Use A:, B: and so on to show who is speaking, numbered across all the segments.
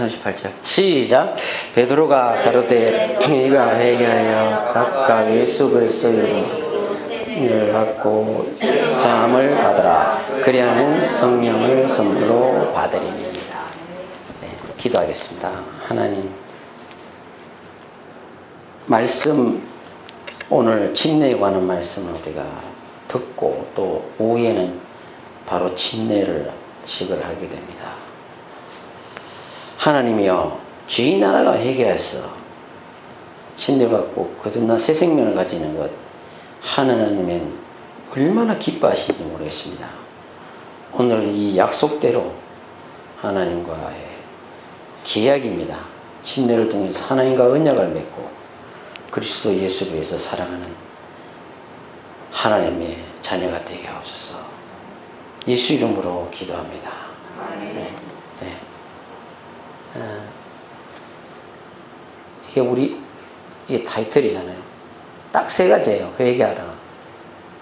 A: 38절 시작. 베드로가 가로되 네가 회개하여 각각 예수 그리스도의 이름을 받고 사함을 받으라. 그리하면 성령을 선물로 받으리니. 네, 기도하겠습니다. 하나님, 말씀, 오늘 침례에 관한 말씀을 우리가 듣고 또 오후에는 바로 침례를 식을 하게 됩니다. 하나님이여, 죄인 하나가 회개해서 침례받고 거듭나 새 생명을 가지는 것, 하나님은 얼마나 기뻐하시는지 모르겠습니다. 오늘 이 약속대로 하나님과의 계약입니다. 침례를 통해서 하나님과 언약을 맺고 그리스도 예수를 위해서 살아가는 하나님의 자녀가 되게 하옵소서. 예수 이름으로 기도합니다. 네. 네. 이게 타이틀이잖아요. 딱 세 가지예요. 회개하라,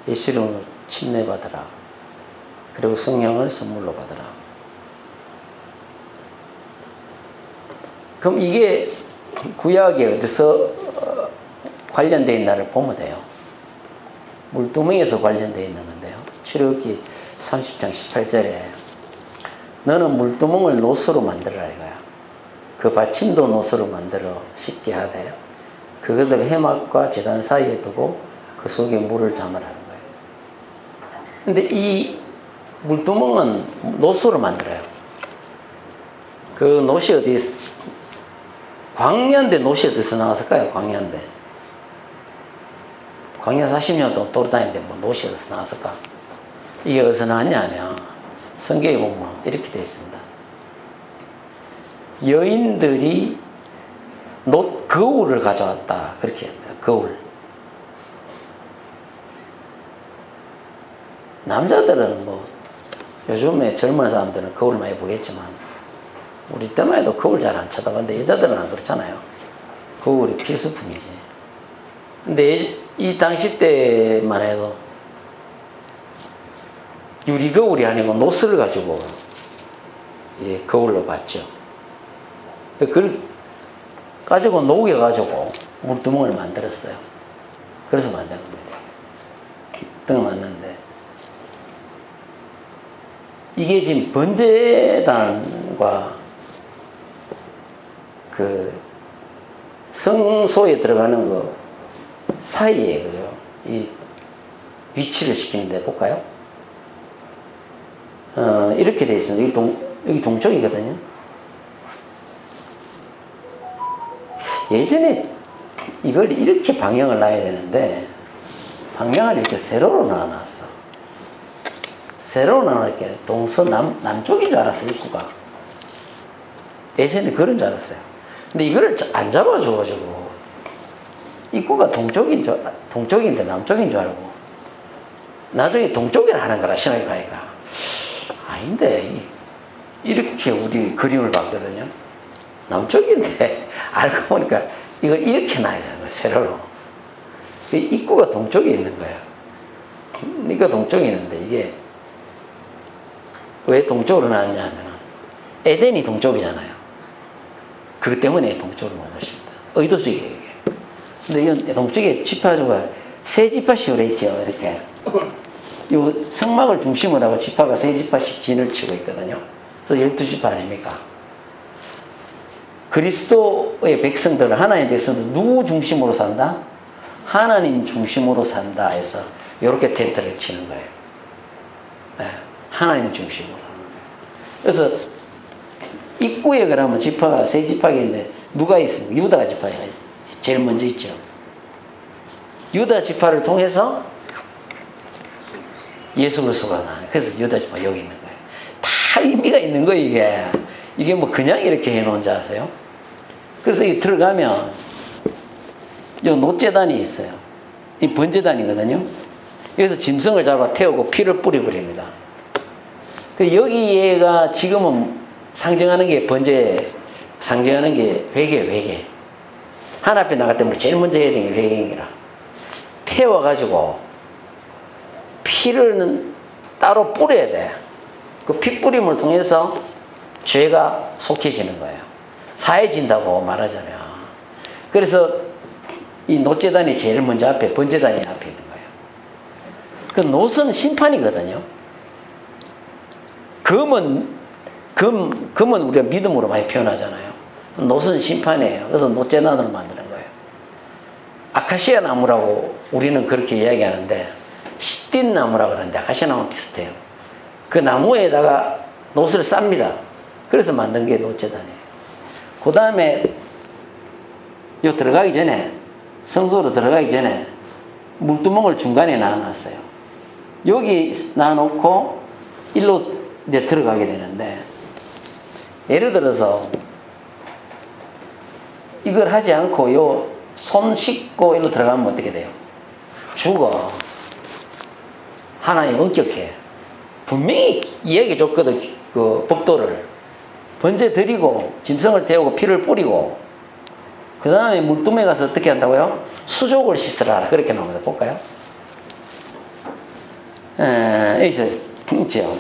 A: 예수 이름으로 침례받으라, 그리고 성령을 선물로 받으라. 그럼 이게 구약에 어디서 관련되어 있나를 보면 돼요. 물두멍에서 관련되어 있는 건데요. 출애굽기 30장 18절에 너는 물두멍을 노스로 만들어라 이거야. 그 받침도 노스로 만들어 쉽게 하되 그것을 회막과 제단 사이에 두고 그 속에 물을 담으라는 거예요. 근데 이 물두멍은 노스로 만들어요. 그 노시 어디, 광야인데 노시 어디서 나왔을까요? 광야 40년 동안 돌아다니는데 뭐 노시 어디서 나왔을까? 이게 어디서 나왔냐 하면 성경에 보면 이렇게 되어 있습니다. 여인들이 거울을 가져왔다. 그렇게 합니다. 거울. 남자들은 뭐 요즘에 젊은 사람들은 거울 많이 보겠지만 우리 때만 해도 거울 잘 안 쳐다봤는데 여자들은 안 그렇잖아요. 거울이 필수품이지. 근데 이 당시 때만 해도 유리거울이 아니고 노스를 가지고 거울로 봤죠. 그걸 가지고 녹여가지고 물두멍을 만들었어요. 그래서 만든 겁니다. 등을 만드는데 이게 지금 번제단과 그 성소에 들어가는 거 사이에 이 위치를 시키는데 볼까요? 이렇게 되어 있습니다. 여기 동쪽이거든요. 예전에 이걸 이렇게 방향을 놔야 되는데 방향을 이렇게 세로로 놔놨어. 세로로 놔놓으니까 남쪽인 줄 알았어, 입구가. 예전에 그런 줄 알았어요. 근데 이거를 안 잡아줘가지고 입구가 동쪽인데 남쪽인 줄 알고 나중에 동쪽이라 하는 거라 신학에 가니까 아닌데 이렇게 우리 그림을 봤거든요. 남쪽인데 알고 보니까 이걸 이렇게 놔야 되는 거예요. 세로로. 입구가 동쪽에 있는 거예요. 그러니까 동쪽에 있는데 이게 왜 동쪽으로 놨냐면 에덴이 동쪽이잖아요. 그것 때문에 동쪽으로 놓은 것입니다. 의도적이에요 이게. 근데 이 동쪽에 지파가 세 지파씩으로 있죠. 이렇게 이 성막을 중심으로 하고 지파가 세 지파씩 진을 치고 있거든요. 그래서 12지파 아닙니까? 그리스도의 백성들은, 하나님의 백성들 누구 중심으로 산다? 하나님 중심으로 산다 해서 이렇게 텐트를 치는 거예요. 네, 하나님 중심으로. 그래서 입구에 그러면 지파가 세 지파가 있는데 누가 있습니까? 유다 지파가 제일 먼저 있죠. 유다 지파를 통해서 예수 그리스도가 나. 그래서 유다 지파 여기 있는 거예요. 다 의미가 있는 거예요 이게. 이게 뭐 그냥 이렇게 해놓은 줄 아세요? 그래서 이 들어가면 요 노제단이 있어요. 이 번제단이거든요. 여기서 짐승을 잡아 태우고 피를 뿌려버립니다. 여기가 지금은 상징하는 게 번제, 상징하는 게 회개. 하나 앞에 나갈 때 제일 먼저 해야 되는 게 회개행위라. 태워가지고 피를 따로 뿌려야 돼. 그 피 뿌림을 통해서 죄가 속해지는 거예요. 사해진다고 말하잖아요. 그래서 이 노재단이 제일 먼저 앞에, 번제단이 앞에 있는 거예요. 그 노선 심판이거든요. 금은 우리가 믿음으로 많이 표현하잖아요. 노선 심판이에요. 그래서 노재단으로 만드는 거예요. 아카시아 나무라고 우리는 그렇게 이야기하는데, 시딘 나무라고 그러는데 아카시아 나무 비슷해요. 그 나무에다가 노를 쌉니다. 그래서 만든 게 노재단이에요. 그 다음에 요 들어가기 전에, 성소로 들어가기 전에 물두멍을 중간에 놔놨어요. 여기 놔놓고 일로 이제 들어가게 되는데, 예를 들어서 이걸 하지 않고 요 손 씻고 일로 들어가면 어떻게 돼요? 죽어. 하나님 엄격해. 분명히 이야기해 줬거든. 그 법도를 번제 드리고 짐승을 태우고 피를 뿌리고, 그 다음에 물두멍에 가서 어떻게 한다고요? 수족을 씻으라. 그렇게 나옵니다. 볼까요? 여기서 있죠.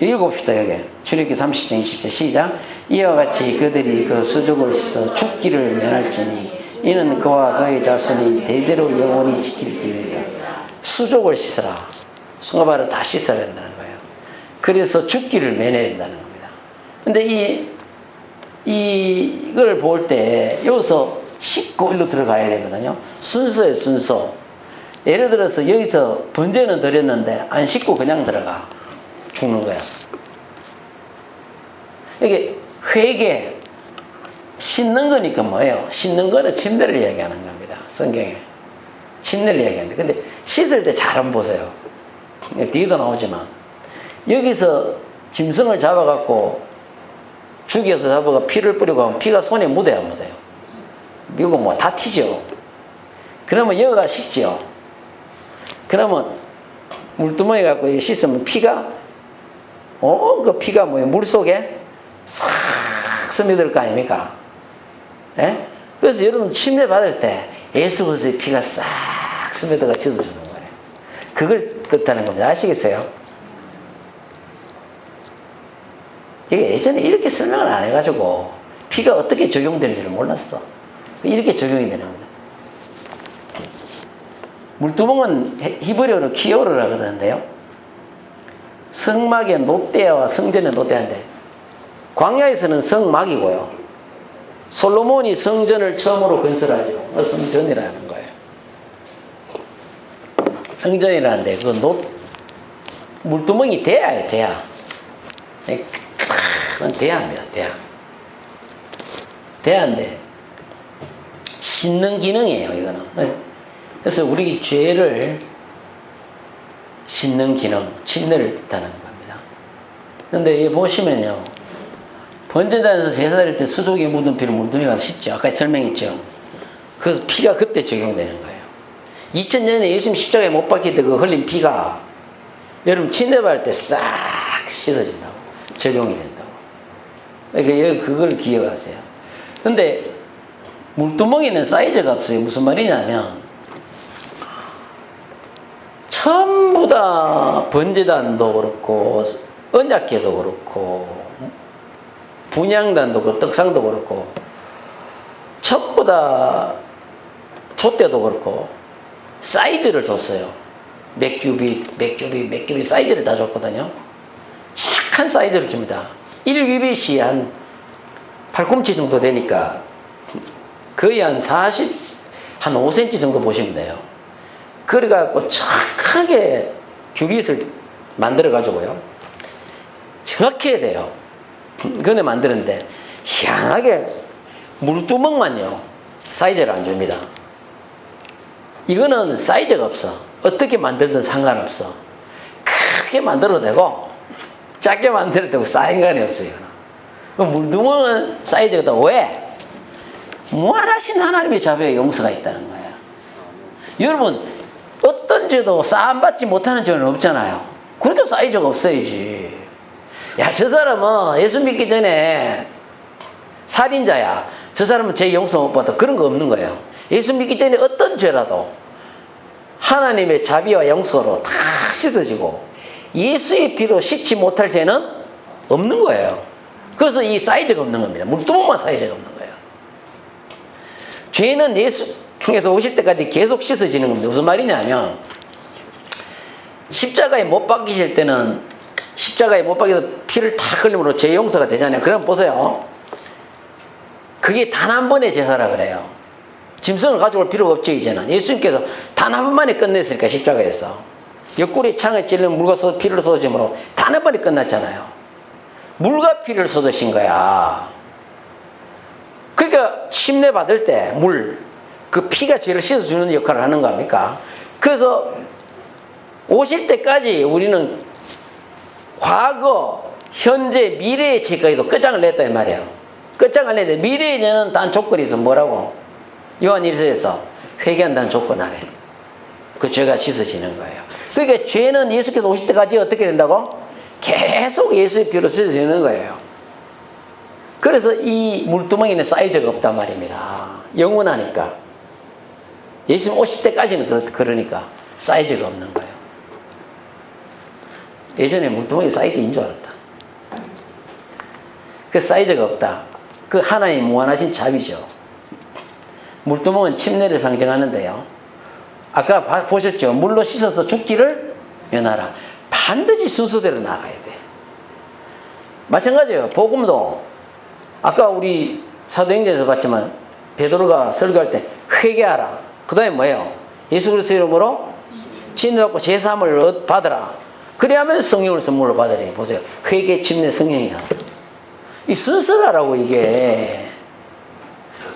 A: 읽어봅시다. 여기 출애굽기 30장 20절 시작. 이와 같이 그들이 그 수족을 씻어 죽기를 면할지니 이는 그와 그의 자손이 대대로 영원히 지킬 길이라. 수족을 씻으라. 손가발을 다 씻어야 된다는 거예요. 그래서 죽기를 면해야 된다는 겁니다. 근데 이걸 볼 때 여기서 씻고 일로 들어가야 되거든요. 순서예요, 순서. 예를 들어서 여기서 번제는 드렸는데 안 씻고 그냥 들어가. 죽는 거야. 이게 회개, 씻는 거니까 뭐예요? 씻는 거는 침례를 이야기하는 겁니다. 성경에. 침례를 이야기하는데. 근데 씻을 때 잘 한번 보세요. 뒤에도 나오지만. 여기서 짐승을 잡아갖고 죽여서 잡아가 피를 뿌리고 하면 피가 손에 묻어야 안 묻어요? 이거 뭐 다 튀죠. 그러면 여기가 씻죠. 그러면 물두멍에 갖고 씻으면 피가 그 피가 뭐예요? 물 속에 싹 스며들 거 아닙니까? 예? 그래서 여러분 침례 받을 때 예수 그리스도의 피가 싹 스며들어가 씻어주는 거예요. 그걸 뜻하는 겁니다. 아시겠어요? 이게 예전에 이렇게 설명을 안 해가지고 피가 어떻게 적용되는지를 몰랐어. 이렇게 적용이 되는 겁니다. 물두멍은 히브리어로 키오르라 그러는데요. 성막의 놋대와 성전의 놋대인데, 광야에서는 성막이고요. 솔로몬이 성전을 처음으로 건설하죠. 성전이라는 거예요. 성전이라는데 그 물두멍이 대야예요, 대야. 그건 대야입니다, 대야. 대야인데 씻는 기능이에요, 이거는. 그래서 우리 죄를 씻는 기능, 침례를 뜻하는 겁니다. 그런데 여기 보시면요, 번제단에서 제사 드릴 때 수족에 묻은 피를 물두멍에 가서 씻죠. 아까 설명했죠. 그래서 피가 그때 적용되는 거예요. 2000년에 예수님 십자가에 못 박힐 때 그 흘린 피가 여러분 침례받을 때 싹 씻어진다고, 적용이 된다고. 그러니까 그걸 기억하세요. 근데 물두멍에는 사이즈가 없어요. 무슨 말이냐면 전부 다 번제단도 그렇고 언약궤도 그렇고 분향단도 그렇고 떡상도 그렇고 전부 다 촛대도 그렇고 사이즈를 줬어요. 몇 큐빗 사이즈를 다 줬거든요. 착한 사이즈를 줍니다. 1큐빗이 한 8ｃm 정도 되니까 거의 한 5cm 정도 보시면 돼요. 그래갖고 착하게 큐빗을 만들어가지고요. 정확히 해야 돼요. 그래 만드는데 희한하게 물두멍만요 사이즈를 안 줍니다. 이거는 사이즈가 없어. 어떻게 만들든 상관없어. 크게 만들어도 되고 작게 만들어도 되고 상관이 없어요. 물두멍은 사이즈가 더 왜? 무한하신 하나님의 자비와 용서가 있다는 거예요. 여러분 어떤 죄도 싸움받지 못하는 죄는 없잖아요. 그러니까 사이즈가 없어야지. 야, 저 사람은 예수 믿기 전에 살인자야. 저 사람은 죄 용서 못 받아. 그런 거 없는 거예요. 예수 믿기 전에 어떤 죄라도 하나님의 자비와 용서로 다 씻어지고 예수의 피로 씻지 못할 죄는 없는 거예요. 그래서 이 사이즈가 없는 겁니다. 물두멍만 사이즈가 없는 거예요. 죄는 예수께서 오실 때까지 계속 씻어지는 겁니다. 무슨 말이냐면 십자가에 못 박히실 때는 십자가에 못 박혀서 피를 탁 흘림으로 죄 용서가 되잖아요. 그럼 보세요. 그게 단 한 번의 제사라 그래요. 짐승을 가져올 필요가 없죠. 이제는 예수님께서 단 한 번만에 끝냈으니까 십자가에서 옆구리 창에 찔린 물과 피를 쏟으심으로 단 한 번에 끝났잖아요. 물과 피를 쏟으신 거야. 그러니까 침례 받을 때 그 피가 죄를 씻어주는 역할을 하는 겁니까? 그래서 오실 때까지 우리는 과거, 현재, 미래의 죄까지도 끝장을 냈다 이 말이에요. 끝장을 냈는데 미래의 죄는 단 조건이 있어. 뭐라고? 요한 1서에서 회개한다는 조건 아래 그 죄가 씻어지는 거예요. 그러니까 죄는 예수께서 오실 때까지 어떻게 된다고? 계속 예수의 피로 씻어지는 거예요. 그래서 이 물두멍이는 사이즈가 없단 말입니다. 영원하니까. 예수님 오실 때까지는 그러니까 사이즈가 없는 거예요. 예전에 물두멍이 사이즈인 줄 알았다. 그 사이즈가 없다. 그 하나의 무한하신 자비죠. 물두멍은 침례를 상징하는데요. 아까 보셨죠? 물로 씻어서 죽기를 면하라. 반드시 순서대로 나가야 돼. 마찬가지예요. 복음도 아까 우리 사도행전에서 봤지만 베드로가 설교할 때 회개하라. 그 다음에 뭐예요? 예수 그리스도 이름으로 진노받고 제사함을 받으라. 그래야만 성령을 선물로 받으리. 보세요. 회개, 침례, 성령이야. 이 순서라고 이게.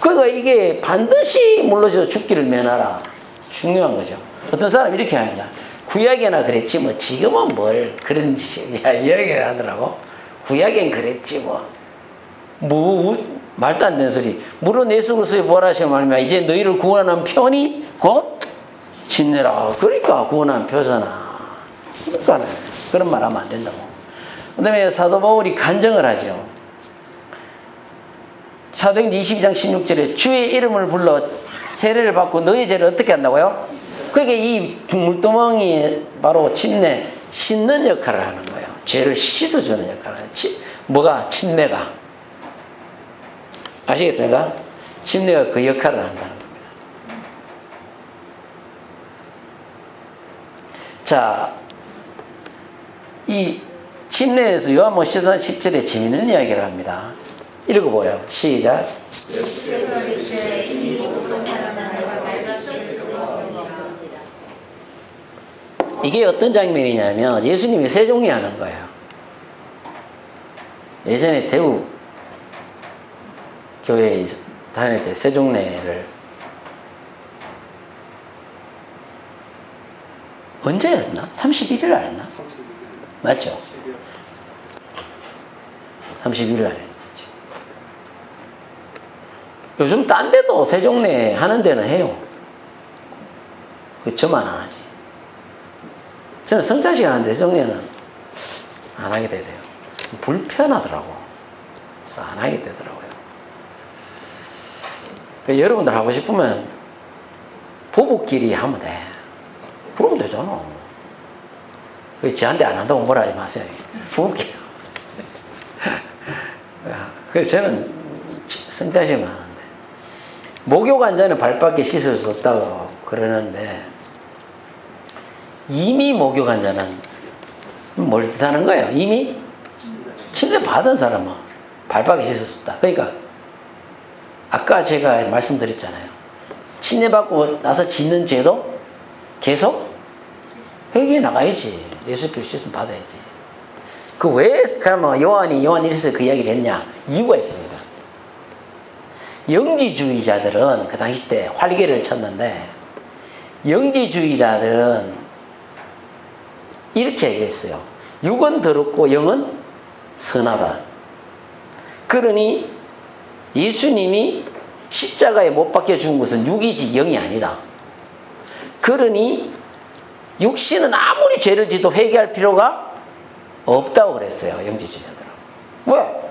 A: 그러니까 이게 반드시 물러져 죽기를 면하라. 중요한 거죠. 어떤 사람이 이렇게 합니다. 구약에나 그랬지 뭐 지금은 뭘 그런 이야기를 하더라고. 구약엔 그랬지 뭐 말도 안 되는 소리. 물론 예수 그리스도의 부활하심을 말미암아 이제 너희를 구원하는 편이 곧 침례라. 그러니까 구원하는 표잖아. 그러니까 그런 말 하면 안 된다고. 그 다음에 사도 바울이 간증을 하죠. 사도행전 22장 16절에 주의 이름을 불러 세례를 받고 너희 죄를 어떻게 한다고요? 그러니까 이 물두멍이 바로 침례, 씻는 역할을 하는 거예요. 죄를 씻어주는 역할을 하는 거예요. 뭐가? 침례가. 아시겠습니까? 침례가 그 역할을 한다는 겁니다. 자, 이 침례에서 요한복음 14장 10절에 재미있는 이야기를 합니다. 읽어보요. 시작. 이게 어떤 장면이냐면 예수님이 세종례 하는 거예요. 예전에 대구 교회에 다닐 때 세종례를 언제였나? 31일 날 했나? 맞죠? 31일 날 했었지. 요즘 딴 데도 세종례 하는 데는 해요. 저만 안 하지. 저는 성찬식 하는데 세종례는 안 하게 되더라고요. 불편하더라고. 그래서 안 하게 되더라고요. 그러니까 여러분들 하고 싶으면 부부끼리 하면 돼. 그러면 되잖아. 저한테 안 한다고 뭐라 하지 마세요. 부부끼리. 그래서 저는 성찬식만 하는데 목욕 환자는 발밖에 씻을 수 없다고 그러는데 이미 목욕 환자는 뭘 뜻하는 거예요? 이미 침례 받은 사람은 발밖에 씻을 수 없다. 그러니까 아까 제가 말씀드렸잖아요. 침례 받고 나서 짓는 죄도 계속 회개해 나가야지. 예수 피로 씻음 받아야지. 그 왜 그러면 요한 1서에 그 이야기를 했냐? 이유가 있습니다. 영지주의자들은 그 당시 때 활개를 쳤는데 영지주의자들은 이렇게 얘기했어요. 육은 더럽고 영은 선하다. 그러니 예수님이 십자가에 못 박혀 죽은 것은 육이지 영이 아니다. 그러니 육신은 아무리 죄를 지도 회개할 필요가 없다고 그랬어요. 영지주의자들은. 왜?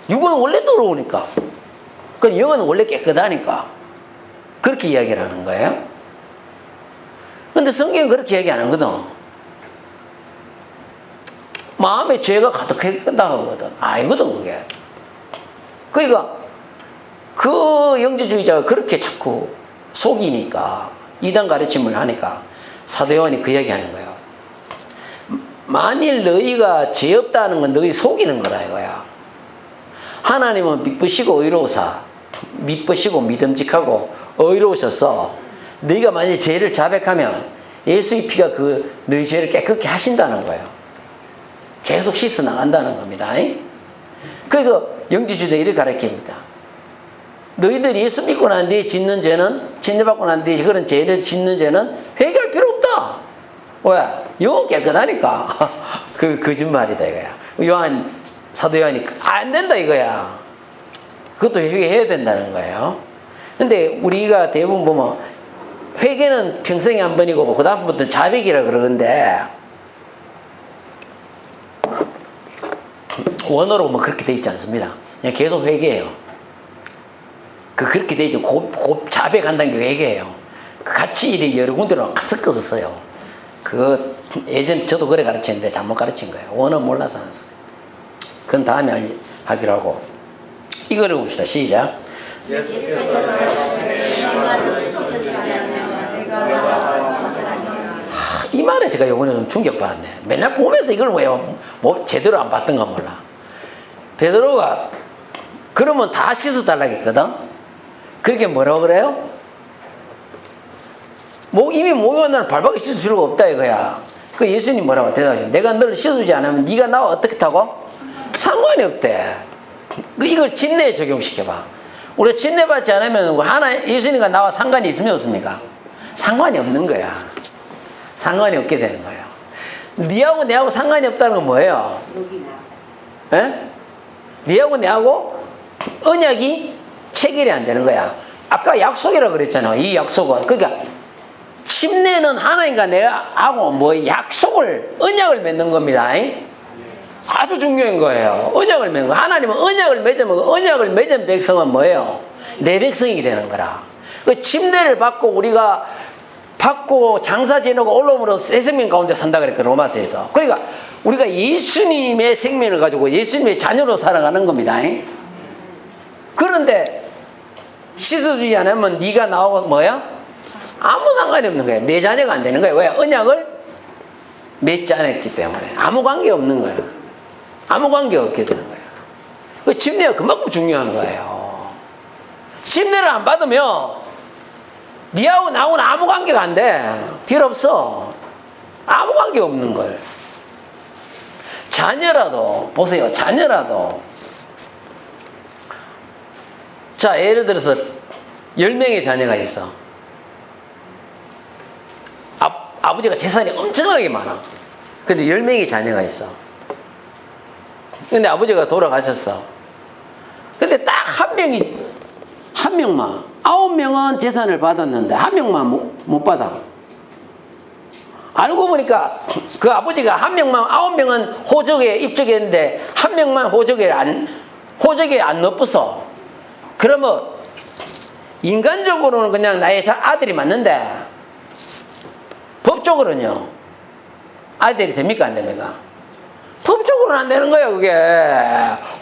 A: 육은 원래 더러우니까. 그 영은 원래 깨끗하니까. 그렇게 이야기를 하는 거예요. 근데 성경은 그렇게 얘기 안 하거든. 마음에 죄가 가득했다고 하거든. 아니거든 그게. 그러니까 그 영지주의자가 그렇게 자꾸 속이니까 이단 가르침을 하니까 사도 요한이 그 이야기 하는 거예요. 만일 너희가 죄 없다는 건 너희 속이는 거라 이거야. 하나님은 미쁘시고 의로우사, 미쁘시고 믿음직하고 의로우셔서 너희가 만일 죄를 자백하면 예수의 피가 그 너희 죄를 깨끗게 하신다는 거예요. 계속 씻어 나간다는 겁니다. 그러니까 영지주의자 이렇게 가르칩니다. 너희들이 예수 믿고 난 뒤에 짓는 죄는, 침례받고 난 뒤에 그런 죄를 짓는 죄는 회개할 필요 없다. 왜? 영은 깨끗하니까. 그 거짓말이다 이거야. 사도 요한이 안 된다 이거야. 그것도 회개해야 된다는 거예요. 근데 우리가 대부분 보면 회개는 평생에 한 번이고 그 다음부터는 자백이라 그러는데 원어로 보면 그렇게 돼 있지 않습니다. 그냥 계속 회개해요. 그렇게 돼 있죠. 곱 자백한다는 게 회개예요. 같이 일이 여러 군데로 섞어서 써요. 그거 예전 저도 그래 가르쳤는데 잘못 가르친 거예요. 원어 몰라서 하는 소리. 그건 다음에 하기로 하고. 이거를 봅시다. 시작. 이 말에 제가 요번에 좀 충격받았네. 맨날 보면서 이걸 왜 뭐 제대로 안 봤던가 몰라. 베드로가 그러면 다 씻어달라고 했거든. 그렇게 뭐라고 그래요? 이미 목욕한 날은 발밖에 씻을 필요가 없다 이거야. 그 예수님 뭐라고 대답하시죠? 내가 너를 씻어주지 않으면 네가 나와 어떻게 타고? 상관이 없대. 이걸 침례에 적용시켜봐. 우리가 침례받지 않으면 예수님과 나와 상관이 있으면 없습니까? 상관이 없는 거야. 상관이 없게 되는 거예요. 니하고 내하고 상관이 없다는 건 뭐예요? 예? 니하고 내하고 언약이 체결이 안 되는 거야. 아까 약속이라고 그랬잖아. 이 약속은. 그러니까 침례는 하나님과 내가 하고 약속을, 언약을 맺는 겁니다. 아주 중요한 거예요. 언약을 맺는 거. 하나님은 언약을 맺으면 언약을 맺은 백성은 뭐예요? 내 백성이 되는 거라. 그 침례를 받고 우리가 장사 지내고 올라옴으로 새 생명 가운데 산다 그랬거든, 로마서에서. 그러니까 우리가 예수님의 생명을 가지고 예수님의 자녀로 살아가는 겁니다. 그런데 씻어주지 않으면 네가 나오고 아무 상관이 없는 거야. 내 자녀가 안 되는 거야. 왜? 언약을 맺지 않았기 때문에. 아무 관계 없는 거야. 아무 관계 없게 되는 거야. 그 침례가 그만큼 중요한 거예요. 침례를 안 받으면 니하고 나하고는 아무 관계가 안 돼. 필요 없어. 아무 관계 없는 걸. 자녀라도 보세요. 자녀라도 자, 예를 들어서 10명의 자녀가 있어. 아버지가 재산이 엄청나게 많아. 근데 10명의 자녀가 있어. 근데 아버지가 돌아가셨어. 근데 딱 한 명만 9명은 재산을 받았는데 한 명만 못 받아. 알고 보니까 그 아버지가 9명은 호적에 입적했는데 1명만 호적에 안 넣었어. 그러면 인간적으로는 그냥 나의 아들이 맞는데 법적으로는요, 아들이 됩니까 안 됩니까? 법적으로는 안 되는 거예요. 그게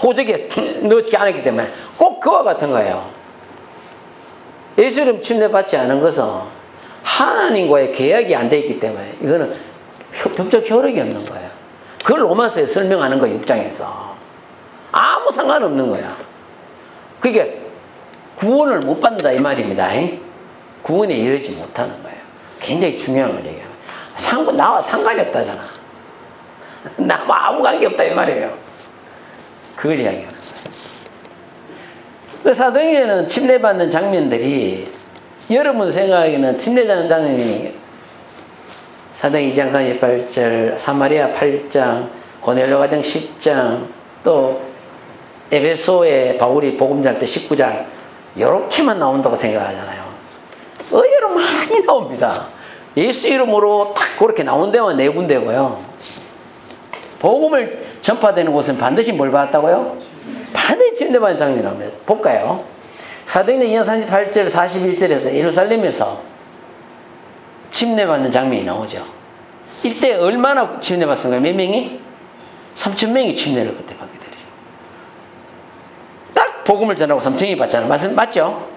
A: 호적에 넣지 않았기 때문에. 꼭 그와 같은 거예요. 예수님 침례받지 않은 것은 하나님과의 계약이 안 돼 있기 때문에 이거는 법적 효력이 없는 거예요. 그걸 로마서에 설명하는 거예요. 6장에서 아무 상관없는 거야. 그게 구원을 못 받는다 이 말입니다. 구원에 이르지 못하는 거예요. 굉장히 중요한 걸 얘기해요. 나와 상관이 없다잖아. 나와 아무 관계 없다 이 말이에요. 그걸 이야기하는 거예요. 그 사도행전에는 침례받는 장면들이 여러분 생각에는 침례받는 장면이 사도행전 2장 38절, 사마리아 8장, 고넬료 가정 10장, 또 에베소에 바울이 복음 전할 때 19장 이렇게만 나온다고 생각하잖아요. 의외로 많이 나옵니다. 예수 이름으로 딱 그렇게 나온 데만 4군데고요. 복음을 전파되는 곳은 반드시 뭘 받았다고요? 반드시 침례받는 장면이 나옵니다. 볼까요? 사도행전 2장 38절 41절에서 예루살렘에서 침례받는 장면이 나오죠. 이때 얼마나 침례받습니까? 몇 명이? 3,000명이 침례를 그때 받게 되죠. 딱 복음을 전하고 삼층이 받잖아요. 맞죠?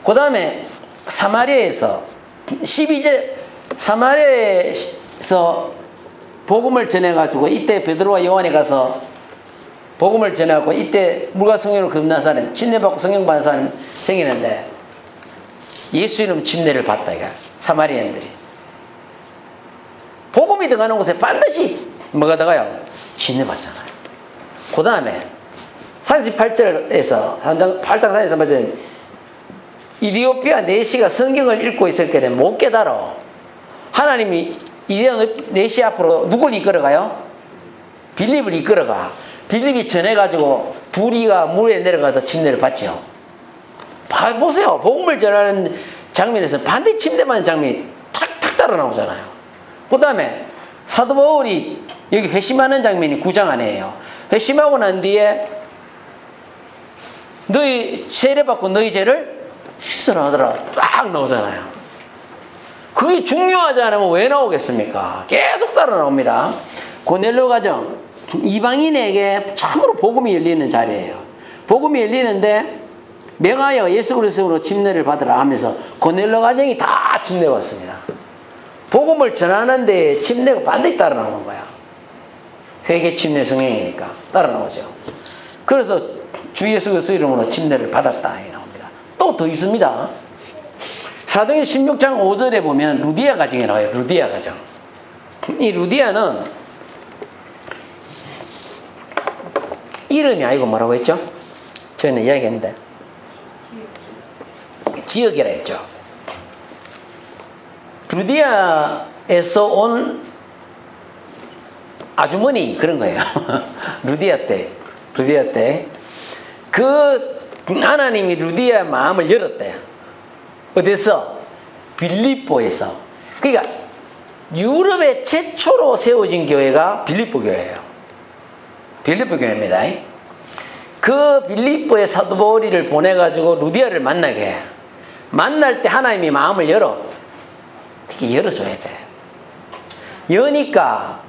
A: 그 다음에 사마리아에서 12절 사마리아에서 복음을 전해가지고 이때 베드로와 요한이 가서 복음을 전하고 이때 물과 성령으로 겁난 사람 침례받고 성령 받은 사람 생기는데 예수 이름 침례를 받다 이거 사마리아인들이 복음이 들어가는 곳에 반드시 뭐가 들어가요? 침례 받잖아요. 그 다음에 38절에서 8장 4에서 맞은 이디오피아 내시가 성경을 읽고 있을 때는 못 깨달아. 하나님이 이디오피아 내시 앞으로 누굴 이끌어가요? 빌립을 이끌어가. 빌립이 전해가지고 둘이가 물에 내려가서 침례를 받죠. 보세요. 복음을 전하는 장면에서 반드시 침례받는 장면이 탁탁 따라 나오잖아요. 그 다음에 사도 바울이 여기 회심하는 장면이 9장 안에요. 회심하고 난 뒤에 너희 세례받고 너희 죄를 씻으라 하더라 쫙 나오잖아요. 그게 중요하지 않으면 왜 나오겠습니까? 계속 따라 나옵니다. 고넬료 가정 이방인에게 참으로 복음이 열리는 자리예요. 복음이 열리는데 명하여 예수 그리스도로 침례를 받으라 하면서 고넬료 가정이 다 침례받습니다. 복음을 전하는데 침례가 반드시 따라 나오는 거야. 회개 침례 성령이니까 따라 나오죠. 그래서 주 예수 그리스도 이름으로 침례를 받았다 이 나옵니다. 또 더 있습니다. 사도행 16장 5절에 보면 루디아 가정이 나와요. 루디아 가정. 이 루디아는 이름이 아니고 뭐라고 했죠? 저희는 이야기했는데 지역이라 했죠. 루디아에서 온 아주머니 그런 거예요. 루디아 때 그 하나님이 루디아 마음을 열었대. 어디서? 빌립보에서. 그러니까 유럽에 최초로 세워진 교회가 빌립보 교회예요. 빌립보 교회입니다. 그 빌립보의 사도 바울이를 보내가지고 루디아를 만나게 해. 만날 때 하나님이 마음을 열어. 그렇게 열어줘야 돼. 여니까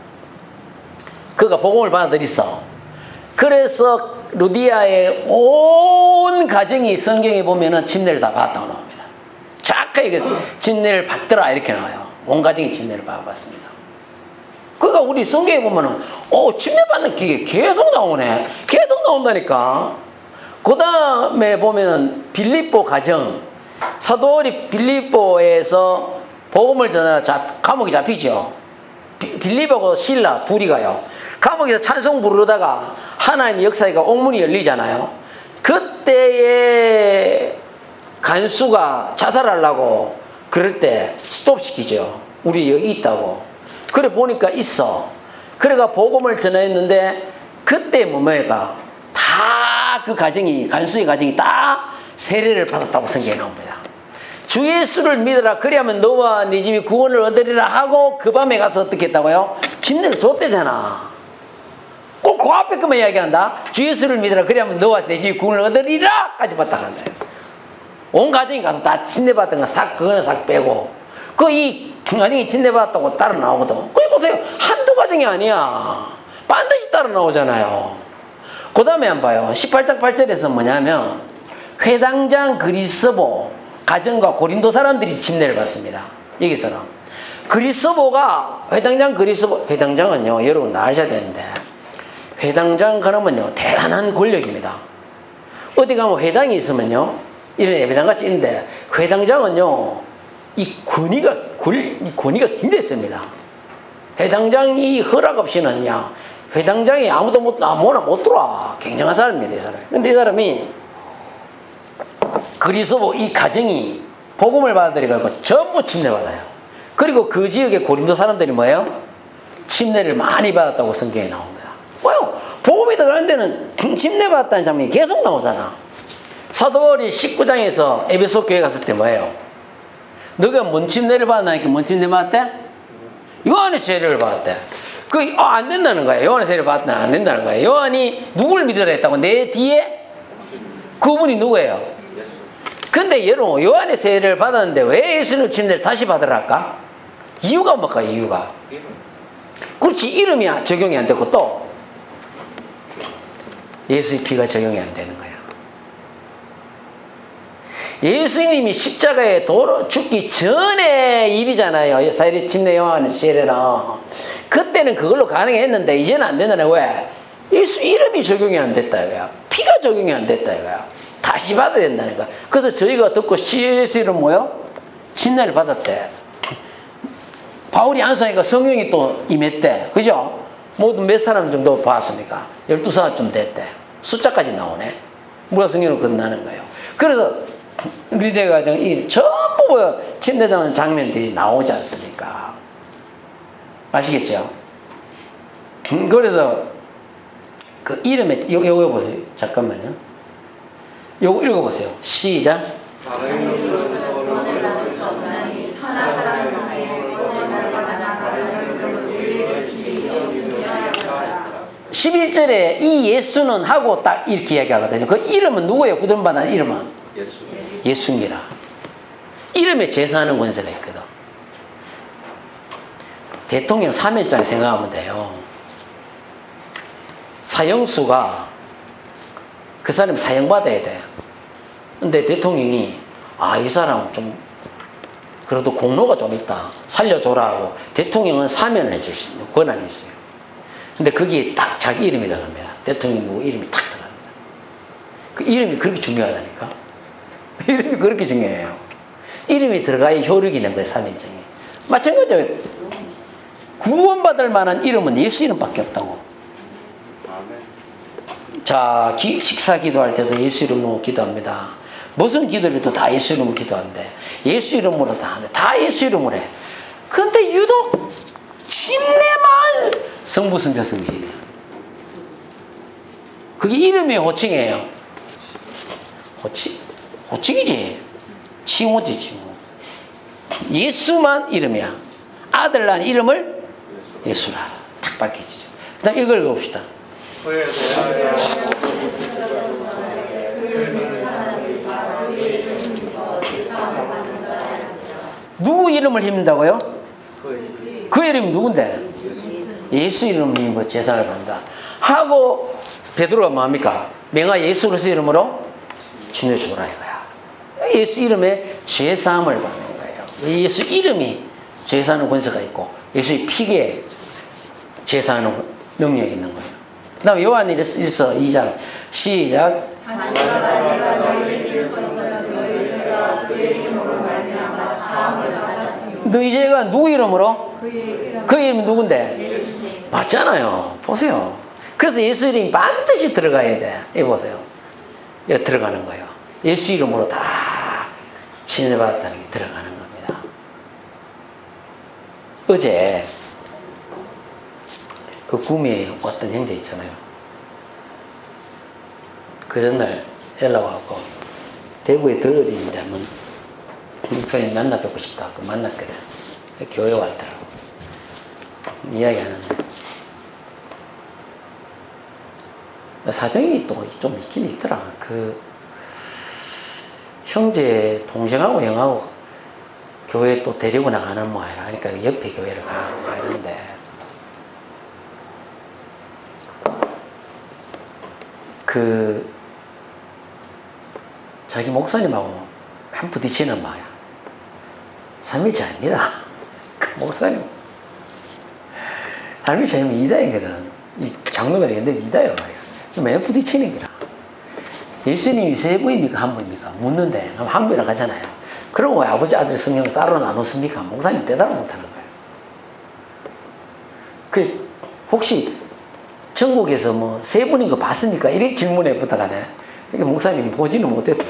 A: 그가 복음을 받아들였어. 그래서 루디아의 온 가정이 성경에 보면은 침례를 다 받았다고 나옵니다. 착하게 침례를 받더라 이렇게 나와요. 온 가정이 침례를 받았습니다. 그러니까 우리 성경에 보면은 침례 받는 기계 계속 나오네. 계속 나온다니까. 그 다음에 보면은 빌립보 가정 사도월이 빌립보에서 복음을 전하다 감옥에 잡히죠. 빌립하고 실라 둘이 가요. 감옥에서 찬송 부르다가 하나님의 역사가 옥문이 열리잖아요. 그때에 간수가 자살하려고 그럴 때 스톱시키죠. 우리 여기 있다고. 그래 보니까 있어. 그래가 복음을 전했는데 그때 뭐가 다 그 가정이 간수의 가정이 다 세례를 받았다고 성경에 나옵니다. 주 예수를 믿으라 그리하면 너와 네 집이 구원을 얻으리라 하고 그 밤에 가서 어떻게 했다고요? 침례를 줬대잖아. 꼭 그 앞에 것만 이야기한다. 주 예수를 믿으라 그리하면 너와 내 집이 구원을 얻으리라 까지 봤다 간다. 온 가정이 가서 다 침례받은 거 그거는 싹 빼고 이 가정이 침례받았다고 따라 나오거든. 거기 보세요. 한두 가정이 아니야. 반드시 따라 나오잖아요. 그 다음에 한번 봐요. 18장 8절에서 뭐냐면 회당장 그리스보 가정과 고린도 사람들이 침례를 받습니다. 여기서는 그리스보가 회당장은요 여러분 다 아셔야 되는데 회당장 그러면요 대단한 권력입니다. 어디 가면 회당이 있으면요 이런 예배당같이 있는데 회당장은요 이 권위가 굉장히 셉니다. 회당장이 허락 없이는요 회당장이 아무나 못 들어와. 굉장한 사람입니다. 이 사람. 근데 이 사람이 그리스도 이 가정이 복음을 받아들여가지고 전부 침례받아요. 그리고 그 지역의 고린도 사람들이 뭐예요? 침례를 많이 받았다고 성경에 나옵니다. 뭐요? 복음이 들어가는 데는 침례받았다는 장면이 계속 나오잖아. 사도 바울이 19장에서 에베소 교회 갔을 때 뭐예요? 너가 뭔 침례를 받았나니까 뭔 침례 받았대? 요한의 세례를 받았대. 안 된다는 거야. 요한의 세례를 받았나 안 된다는 거야. 요한이 누구를 믿으라 했다고? 내 뒤에 그분이 누구예요? 근데 여러분 요한의 세례를 받았는데 왜 예수님 침례를 다시 받으랄까? 이유가 뭘까? 이유가 그렇지 이름이 적용이 안 되고 또 예수의 피가 적용이 안 되는 거야. 예수님이 십자가에 죽기 전에 일이잖아요. 사일이 침례 요한의 시대는. 그때는 그걸로 가능했는데 이제는 안 된다는 거야. 왜? 예수 이름이 적용이 안 됐다 이거야. 피가 적용이 안 됐다 이거야. 다시 받아야 된다는 거야. 그래서 저희가 듣고 예수 이름 뭐요? 침례를 받았대. 바울이 안수하니까 성령이 또 임했대. 그죠? 모두 몇 사람 정도 봤습니까? 12사람쯤 됐대. 숫자까지 나오네. 무라 성령으로 끝나는 거예요. 그래서 리대가 전부 침례당하는 장면들이 나오지 않습니까? 아시겠죠? 그래서 그 이름에 요거 보세요. 잠깐만요. 요거 읽어보세요. 시작. 11절에 이 예수는 하고 딱 이렇게 이야기하거든요. 그 이름은 누구예요? 구원받은 이름은? 예수입니다. 이름에 제사하는 권세가 있거든. 대통령 사면장 생각하면 돼요. 사형수가 그 사람이 사형받아야 돼. 근데 대통령이 이 사람 좀 그래도 공로가 좀 있다. 살려줘라 하고 대통령은 사면을 해줄 수 있는 권한이 있어요. 근데 거기에 딱 자기 이름이 들어갑니다. 대통령 누구 이름이 딱 들어갑니다. 그 이름이 그렇게 중요하다니까. 이름이 그렇게 중요해요. 이름이 들어가야 효력이 있는 거예요. 사면장에. 마찬가지로 구원받을 만한 이름은 예수 이름밖에 없다고. 자, 식사 기도할 때도 예수 이름으로 기도합니다. 무슨 기도를 해도 다 예수 이름으로 기도하는데 예수 이름으로 다 하는데 다 예수 이름으로 해. 그런데 유독 침례만 성부성자 성신이에요. 그게 이름이 호칭이에요. 호칭이지. 칭호지 칭호. 예수만 이름이야. 아들 낳은 이름을 예수라. 딱 밝혀지죠. 그 다음 이걸 읽어봅시다. 누구 이름을 힘다고요? 그 이름이 누군데? 예수 이름을 힘으로 제사를 받는다 하고 베드로가 뭐합니까? 명하 예수로서 이름으로 침례 주라 이거야. 예수 이름에 죄사함을 받는 거예요. 예수 이름이 죄사하는 권세가 있고 예수의 피에 죄사하는 능력이 있는 거예요. 그 다음에 요한일서 2장 시작. 너희 죄가 누구 이름으로? 그 이름이 누군데? 맞잖아요. 보세요. 그래서 예수 이름이 반드시 들어가야 돼. 이거 보세요. 여기 들어가는 거예요. 예수 이름으로 다 침례받았다는 게 들어가는 겁니다. 어제 그 구미에 어떤 형제 있잖아요. 그 전날 연락 와서 대구에 더 어린이인데 한번 목사님 만나 뵙고 싶다. 그 만났거든. 교회 왔더라고. 이야기하는데 사정이 또 좀 있긴 있더라. 그 형제 동생하고 형하고 교회 또 데리고 나가는 모양이라 하니까 옆에 교회를 가는데 그 자기 목사님하고 한 부딪히는 마야. 3일째 아닙니다. 그 목사님 3일째 아니면 이다이거든. 이 장로면에 근데 이다요. 매일 부딪히는 기라. 예수님이 세 분입니까? 한 분입니까? 묻는데 한 분이라 하잖아요. 그럼 왜 아버지 아들 성령을 따로 나눴습니까? 목사님 대답을 못하는 거예요. 그 혹시 전국에서 뭐 세 분인 거 봤습니까? 이렇게 질문에 부탁하네. 그러니까 목사님이 보지는 못했다.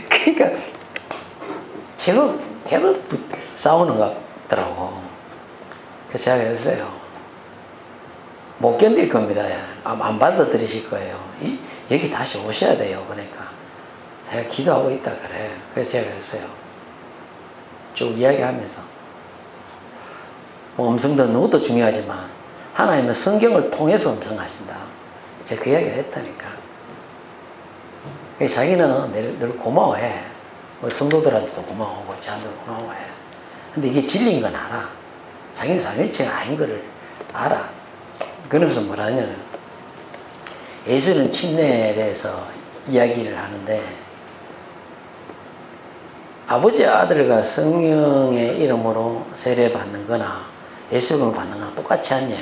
A: 그러니까 계속 싸우는 것 같더라고. 그래서 제가 그랬어요. 못 견딜 겁니다. 안 받아들이실 거예요. 여기 다시 오셔야 돼요. 그러니까 제가 기도하고 있다 그래. 그래서 제가 그랬어요. 쭉 이야기하면서 뭐 음성도 너무도 중요하지만 하나님은 성경을 통해서 음성하신다. 제가 그 이야기를 했다니까. 자기는 늘 고마워해. 우리 성도들한테도 고마워하고 저한테도 고마워해. 근데 이게 진리인 건 알아. 자기는 삼위일체가 아닌 거를 알아. 그러면서 뭐라 하냐면 예수님 침례에 대해서 이야기를 하는데 아버지 아들과 성령의 이름으로 세례 받는 거나 예수 이름으로 받는 거나 똑같이 않냐.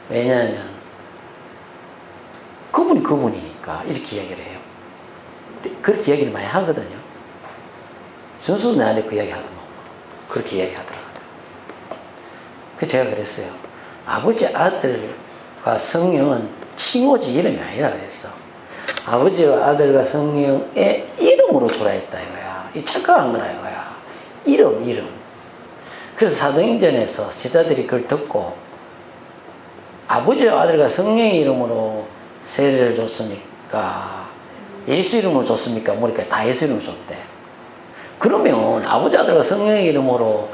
A: 왜냐하면 그분이 그분이니까 이렇게 이야기를 해요. 그렇게 이야기를 많이 하거든요. 준수도 나한테 그 이야기 하더만 그렇게 이야기 하더라고요. 그래서 제가 그랬어요. 아버지 아들과 성령은 칭호지 이름이 아니라 그랬어. 아버지와 아들과 성령의 이름으로 주라 했다 이거야. 이 착각한 거라 이거야. 이름. 그래서 사도행전에서 제자들이 그걸 듣고 아버지와 아들과 성령의 이름으로 세례를 줬습니까? 예수 이름으로 줬습니까? 모르니까 다 예수 이름으로 줬대. 그러면 아버지 아들과 성령의 이름으로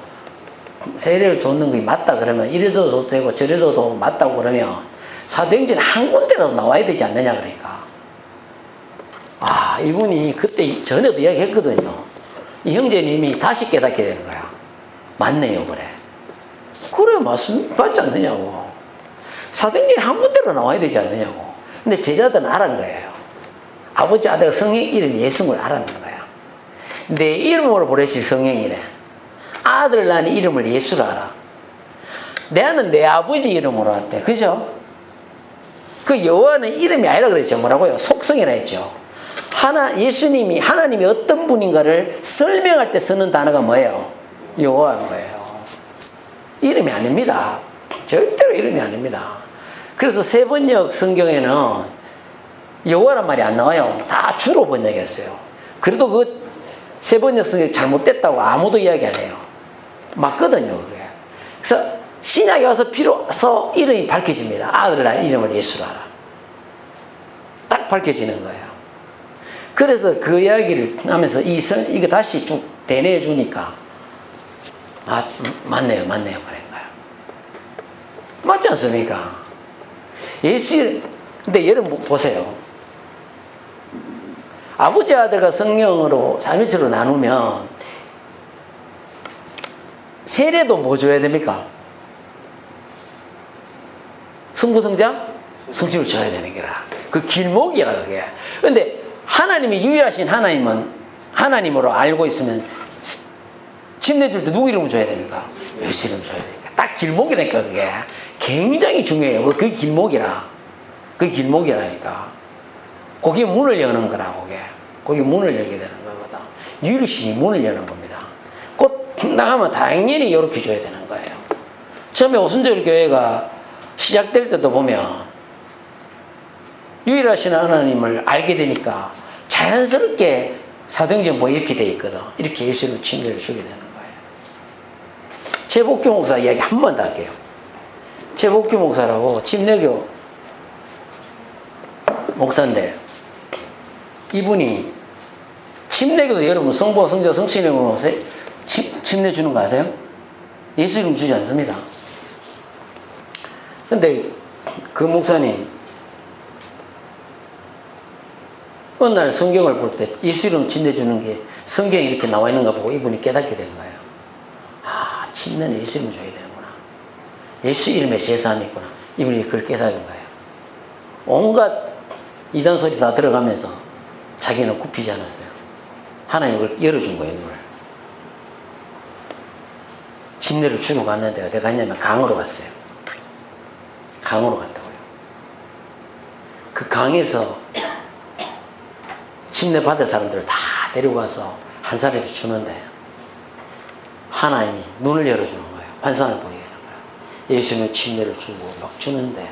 A: 세례를 줬는 게 맞다 그러면 이래줘도 되고 저래줘도 맞다고 그러면 사도행전에 한 군데라도 나와야 되지 않느냐 그러니까. 아, 이분이 그때 전에도 이야기했거든요. 이 형제님이 다시 깨닫게 되는 거야. 맞네요, 그래. 그래, 맞지 않느냐고. 사도행전에 한 군데로 나와야 되지 않느냐고. 근데 제자들은 알은 거예요. 아버지, 아들, 성령 이름 예수를 알았는 거야. 내 이름으로 보내실 성령이래. 아들 낳은 이름을 예수로 알아. 내는 내 아버지 이름으로 왔대. 그죠? 그 여호와는 이름이 아니라 그랬죠. 뭐라고요? 속성이라 했죠. 예수님이, 하나님이 어떤 분인가를 설명할 때 쓰는 단어가 뭐예요? 여호와인 거예요. 이름이 아닙니다. 절대로 이름이 아닙니다. 그래서 세 번역 성경에는 여호와란 말이 안 나와요. 다 주로 번역했어요. 그래도 그 세 번역 성경이 잘못됐다고 아무도 이야기 안 해요. 맞거든요, 그게. 그래서 신약에 와서 비로소 이름이 밝혀집니다. 아들 낳은 이름을 예수로 알아. 딱 밝혀지는 거예요. 그래서 그 이야기를 하면서 이거 다시 쭉 대내해 주니까 맞네요 그런 거야. 맞지 않습니까? 근데 여러분 보세요. 아버지 아들과 성령으로 삼위일체로 나누면 세례도 뭐 줘야 됩니까? 성부성자? 성심을 줘야 되는 거라. 그 길목이라 그게. 근데 하나님이 유일하신 하나님으로 알고 있으면 집 내줄 때 누구 이름을 줘야 됩니까? 예수 이름 줘야 되니까. 딱 길목이라니까 그게. 굉장히 중요해요. 그게 길목이라. 그게 길목이라니까. 거기에 문을 여는 거라, 거기에 문을 열게 되는 거거든. 유일신이 문을 여는 겁니다. 곧 나가면 당연히 이렇게 줘야 되는 거예요. 처음에 오순절 교회가 시작될 때도 보면 유일하신 하나님을 알게 되니까 자연스럽게 사도행전 뭐 이렇게 돼 있거든. 이렇게 예수를 침례를 주게 되는 거예요. 최복규 목사 이야기 한 번 더 할게요. 최복규 목사라고 침례교 목사인데 이분이 침례교도 여러분 성부, 성자, 성신령으로 침례 주는 거 아세요? 예수 이름 주지 않습니다. 근데 그 목사님 어느 날 성경을 볼 때 예수 이름 침례 주는 게 성경에 이렇게 나와 있는 거 보고 이분이 깨닫게 된 거예요. 아, 침례는 예수 이름 줘야 되는구나. 예수 이름에 제사함이 있구나. 이분이 그걸 깨닫은 거예요. 온갖 이단 소리 다 들어가면서 자기는 굽히지 않았어요. 하나님 그걸 열어준 거예요, 눈을. 침례를 주러 갔는데 어디 갔냐면 강으로 갔어요. 강으로 갔다고요. 그 강에서 침례 받을 사람들을 다 데리고 가서 한 사람이 주는데 하나님이 눈을 열어주는 거예요. 환상을 보이게 하는 거예요. 예수는 침례를 주고 막 주는데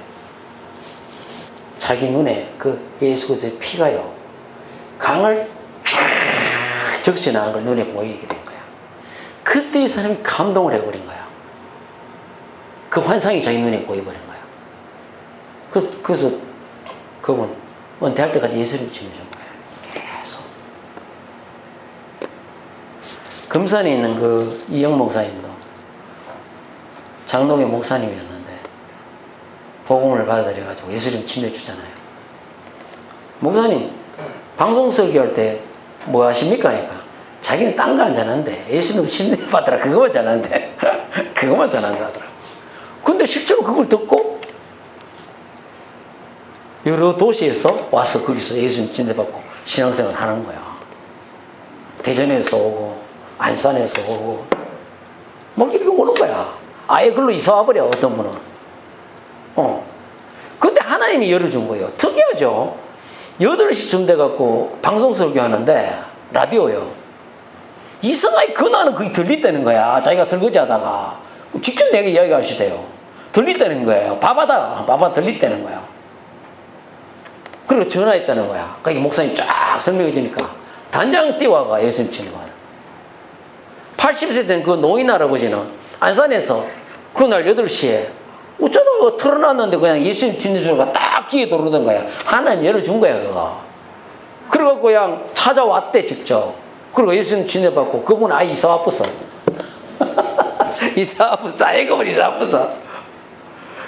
A: 자기 눈에 그 예수 그리스도의 피가요 강을 쫙 적셔나간 걸 눈에 보이게 된 거야. 그때 이 사람이 감동을 해버린 거야. 그 환상이 자기 눈에 보여버린 거야. 그래서 그분 은퇴할 때까지 예수님 침례 준 거야. 계속. 금산에 있는 그 이영 목사님도 장동의 목사님이었는데 복음을 받아들여가지고 예수님 침례 주잖아요. 목사님 방송 설교할 때 뭐 하십니까? 하니까 자기는 딴 거 안 잘하는데 예수님 침례 받으라 그거만 잘하는데 그거만 잘한다 하더라고. 근데 실제로 그걸 듣고 여러 도시에서 와서 거기서 예수님 침례 받고 신앙생활 하는 거야. 대전에서 오고 안산에서 오고 막 이렇게 오는 거야. 아예 글로 이사 와버려 어떤 분은. 근데 하나님이 열어준 거예요. 특이하죠. 8시쯤 돼갖고 방송 설교하는데 라디오요. 이상하게 그날은 그게 들리다는 거야. 자기가 설거지 하다가 직접 내게 이야기하시대요. 들리다는 거예요. 바바다 들리다는 거야. 그리고 전화했다는 거야. 거기 목사님 쫙 설명해 주니까 단장 뛰어와가 예수님 치는 거야. 80세 된 그 노인 할아버지는 안산에서 그날 8시에 어쩌다가 틀어놨는데 그냥 예수님 친해주는 딱 귀에 들어오던 거야. 하나님 열어준 거야, 그거. 그래갖고 그냥 찾아왔대, 직접. 그리고 예수님 친해받고 그분 아예 이사 와버서. 이사 와버서, 아이고, 이사 와버서.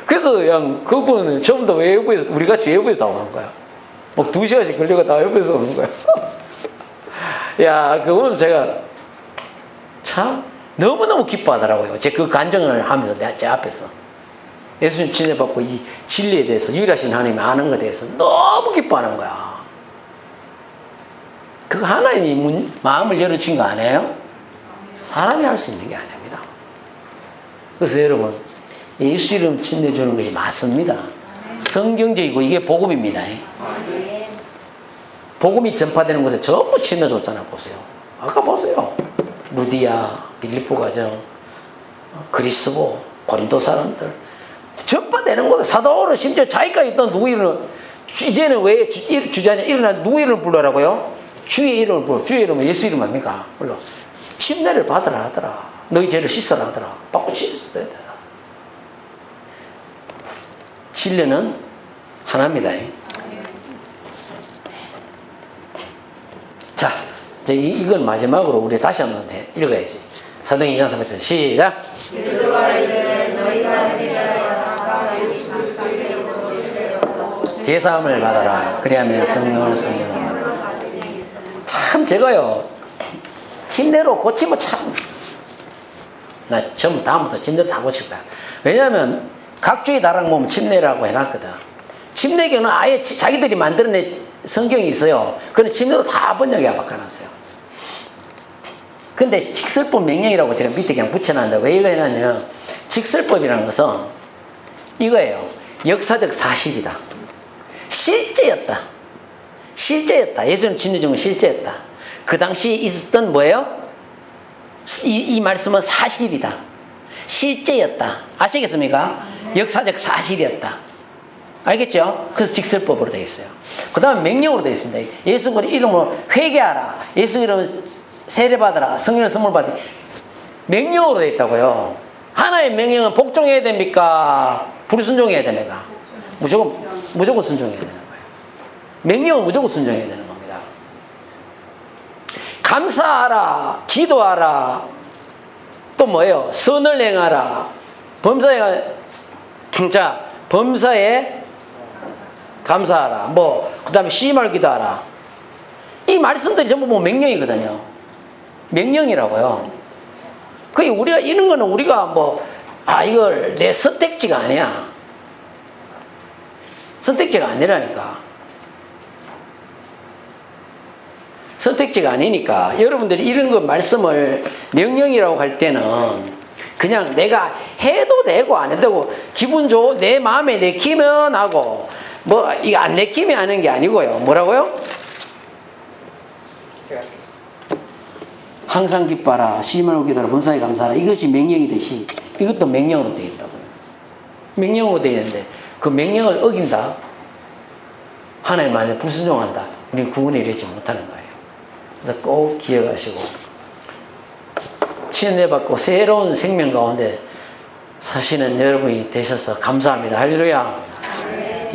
A: 그래서 그냥 그분은 전부 다 외부에서, 우리 같이 외부에서 나오는 거야. 막 2시간씩 걸려가 다 외부에서 오는 거야. 야, 그거는 제가 참 너무너무 기뻐하더라고요. 제 그 간증을 하면서 제 앞에서. 예수님 친해받고 이 진리에 대해서 유일하신 하나님이 아는 것에 대해서 너무 기뻐하는 거야. 그 하나님이 마음을 열어준 거 아니에요? 사람이 할 수 있는 게 아닙니다. 그래서 여러분 예수 이름 친해주는 것이 맞습니다. 성경적이고 이게 복음입니다. 복음이 전파되는 곳에 전부 친해줬잖아요. 보세요. 아까 보세요. 루디아, 빌립보 가정, 그리스보, 고린도 사람들 전파되는 곳에 사도는 심지어 자기가 있던 누구 이름을 이제는 왜 주자냐 일어나 누구 이름을 불러라고요? 주의 이름을 불러. 주의 이름은 예수 이름 아닙니까? 불러. 침례를 받으라 하더라. 너희 죄를 씻으라 하더라. 받고 씻어야 되라. 진리는 하나입니다. 자, 이제 이건 마지막으로 우리 다시 한번 읽어야지. 사도행전 2장 3절 시작. 제사함을 받아라. 그리하면 성령을 받아라. 참 제가요 침례로 고치면 참 나 처음 다음부터 침례로 다 고칠 거야. 왜냐하면 각주의 다락 보면 침례라고 해놨거든. 침례교는 아예 자기들이 만들어낸 성경이 있어요. 그건 침례로 다 번역해 바꿔놨어요. 근데 직설법 명령이라고 제가 밑에 그냥 붙여놨는데 왜 이거 해놨냐면 직설법이라는 것은 이거예요. 역사적 사실이다. 실제였다. 예수님 진리준 건 실제였다. 그 당시 있었던 뭐예요? 이 말씀은 사실이다. 실제였다. 아시겠습니까? 역사적 사실이었다. 알겠죠? 그래서 직설법으로 되어 있어요. 그 다음에 명령으로 되어 있습니다. 예수 그리스도 이름으로 회개하라. 예수 이름으로 세례받아라. 성령의 선물 받으라. 명령으로 되어 있다고요. 하나의 명령은 복종해야 됩니까? 불순종해야 됩니까? 무조건 순종해야 되는 거예요. 명령은 무조건 순종해야 되는 겁니다. 감사하라, 기도하라, 또 뭐예요? 선을 행하라, 범사에 감사하라, 그 다음에 시임할 기도하라. 이 말씀들이 전부 명령이거든요. 명령이라고요. 그게 우리가 이런 거는 우리가 이걸 내 선택지가 아니야. 선택지가 아니라니까. 선택지가 아니니까 여러분들이 이런 거 말씀을 명령이라고 할 때는 그냥 내가 해도 되고 안 해도 되고 기분 좋고 내 마음에 내키면 하고 이거 안 내키면 하는 게 아니고요. 뭐라고요? 항상 기뻐하라, 시임하고 기도하라, 범사에 감사하라. 이것이 명령이듯이 이것도 명령으로 되어 있다고요. 명령으로 되어 있는데 그 명령을 어긴다, 하나님 말에 불순종한다, 우리는 구원에 이르지 못하는 거예요. 그래서 꼭 기억하시고 치유받고 새로운 생명 가운데 사시는 여러분이 되셔서 감사합니다. 할렐루야.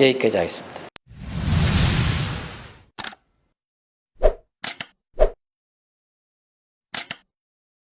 A: 여기까지 하겠습니다.